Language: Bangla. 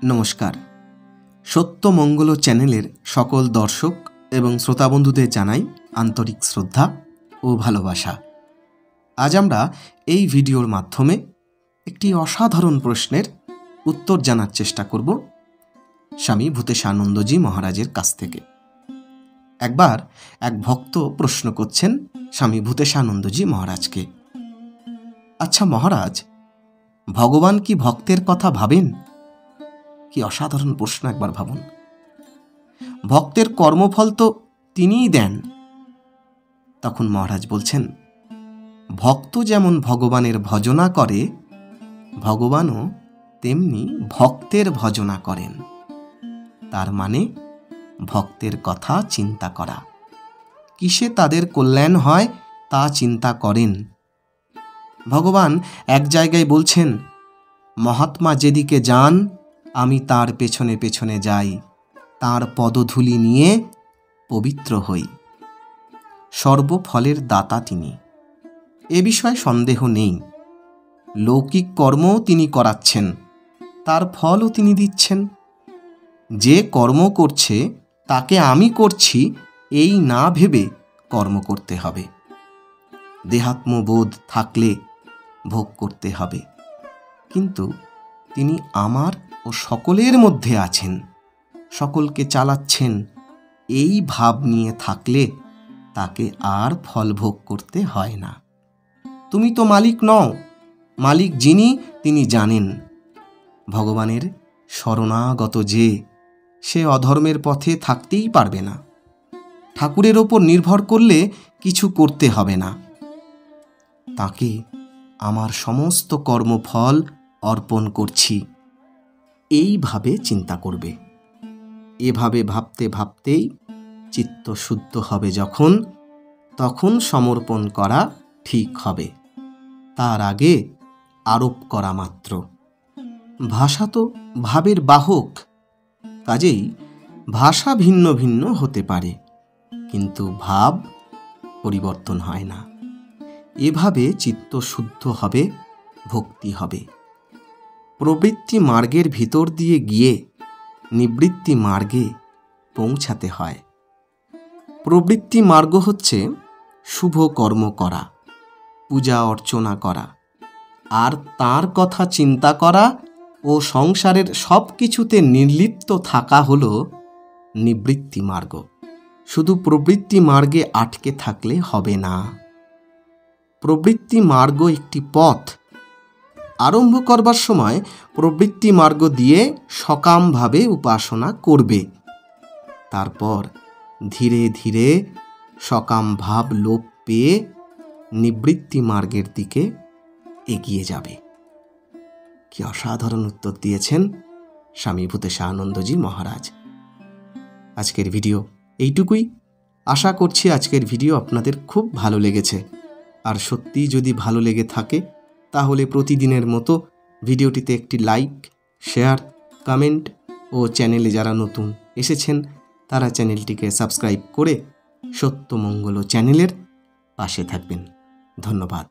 নমস্কার। সত্য মঙ্গল চ্যানেলের সকল দর্শক এবং শ্রোতা বন্ধুদের জানাই আন্তরিক শ্রদ্ধা ও ভালোবাসা। আজ আমরা এই ভিডিওর মাধ্যমে একটি অসাধারণ প্রশ্নের উত্তর জানার চেষ্টা করব স্বামী ভূতেশানন্দজি মহারাজের কাছ থেকে। একবার এক ভক্ত প্রশ্ন করছেন স্বামী ভূতেশানন্দজি মহারাজকে, আচ্ছা মহারাজ, ভগবান কি ভক্তের কথা ভাবেন? কি অসাধারণ প্রশ্ন, একবার ভাবুন। ভক্তের কর্মফল তো তিনিই দেন। তখন মহারাজ বলছেন, ভক্ত যেমন ভগবানের ভজনা করে, ভগবানও তেমনি ভক্তের ভজনা করেন। তার মানে ভক্তের কথা চিন্তা করা, কিসে তাদের কল্যাণ হয় তা চিন্তা করেন। ভগবান এক জায়গায় বলছেন, মহাত্মা যেদিকে যান আমি তার পেছনে পেছনে যাই, তার পদধূলি নিয়ে পবিত্র হই। সর্বফলের দাতা তিনি, এ বিষয়ে সন্দেহ নেই। লৌকিক কর্মও তিনি করাচ্ছেন, তার ফলও তিনি দিচ্ছেন। যে কর্ম করছে তাকে আমি করছি এই না ভেবে কর্ম করতে হবে। দেহাত্মবোধ থাকলে ভোগ করতে হবে, কিন্তু তিনি আমার ও সকলের মধ্যে আছেন, সকলকে চালাচ্ছেন, এই ভাব নিয়ে থাকলে তাকে আর ফল ভোগ করতে হয় না। তুমি তো মালিক নও, মালিক যিনি তিনি জানেন। ভগবানের শরণাগত যে, সে অধর্মের পথে থাকতেই পারবে না। ঠাকুরের ওপর নির্ভর করলে কিছু করতে হবে না। তাকে আমার সমস্ত কর্মফল অর্পণ করছি, এইভাবে চিন্তা করবে। এভাবে ভাবতে ভাবতেই চিত্ত শুদ্ধ হবে যখন, তখন সমর্পণ করা ঠিক হবে। তার আগে আরোপ করা মাত্র। ভাষা তো ভাবের বাহক, কাজেই ভাষা ভিন্ন ভিন্ন হতে পারে, কিন্তু ভাব পরিবর্তন হয় না। এভাবে চিত্ত শুদ্ধ হবে, ভক্তি হবে। প্রবৃত্তি মার্গের ভিতর দিয়ে গিয়ে নিবৃত্তি মার্গে পৌঁছাতে হয়। প্রবৃত্তি মার্গ হচ্ছে শুভ কর্ম করা, পূজা অর্চনা করা, আর তার কথা চিন্তা করা ও সংসারের সব কিছুতে নির্লিপ্ত থাকা হলো নিবৃত্তি মার্গ। শুধু প্রবৃত্তি মার্গে আটকে থাকলে হবে না। প্রবৃত্তি মার্গ একটি পথ। আরম্ভ করবার সময় প্রবৃত্তি মার্গ দিয়ে সকামভাবে উপাসনা করবে। তারপর ধীরে ধীরে সকাম ভাব লোপ পেয়ে নিবৃত্তি মার্গের দিকে এগিয়ে যাবে। কি অসাধারণ উত্তর দিয়েছেন স্বামী ভূতেশানন্দজি মহারাজ। আজকের ভিডিও এইটুকুই। আশা করছি আজকের ভিডিও আপনাদের খুব ভালো লেগেছে। আর সত্যি যদি ভালো লেগে থাকে তাহলে প্রতিদিনের মতো ভিডিওটিতে একটি লাইক, শেয়ার, কমেন্ট ও চ্যানেলে যারা নতুন এসেছেন তারা চ্যানেলটিকে সাবস্ক্রাইব করে সত্যমঙ্গল চ্যানেলের পাশে থাকবেন। ধন্যবাদ।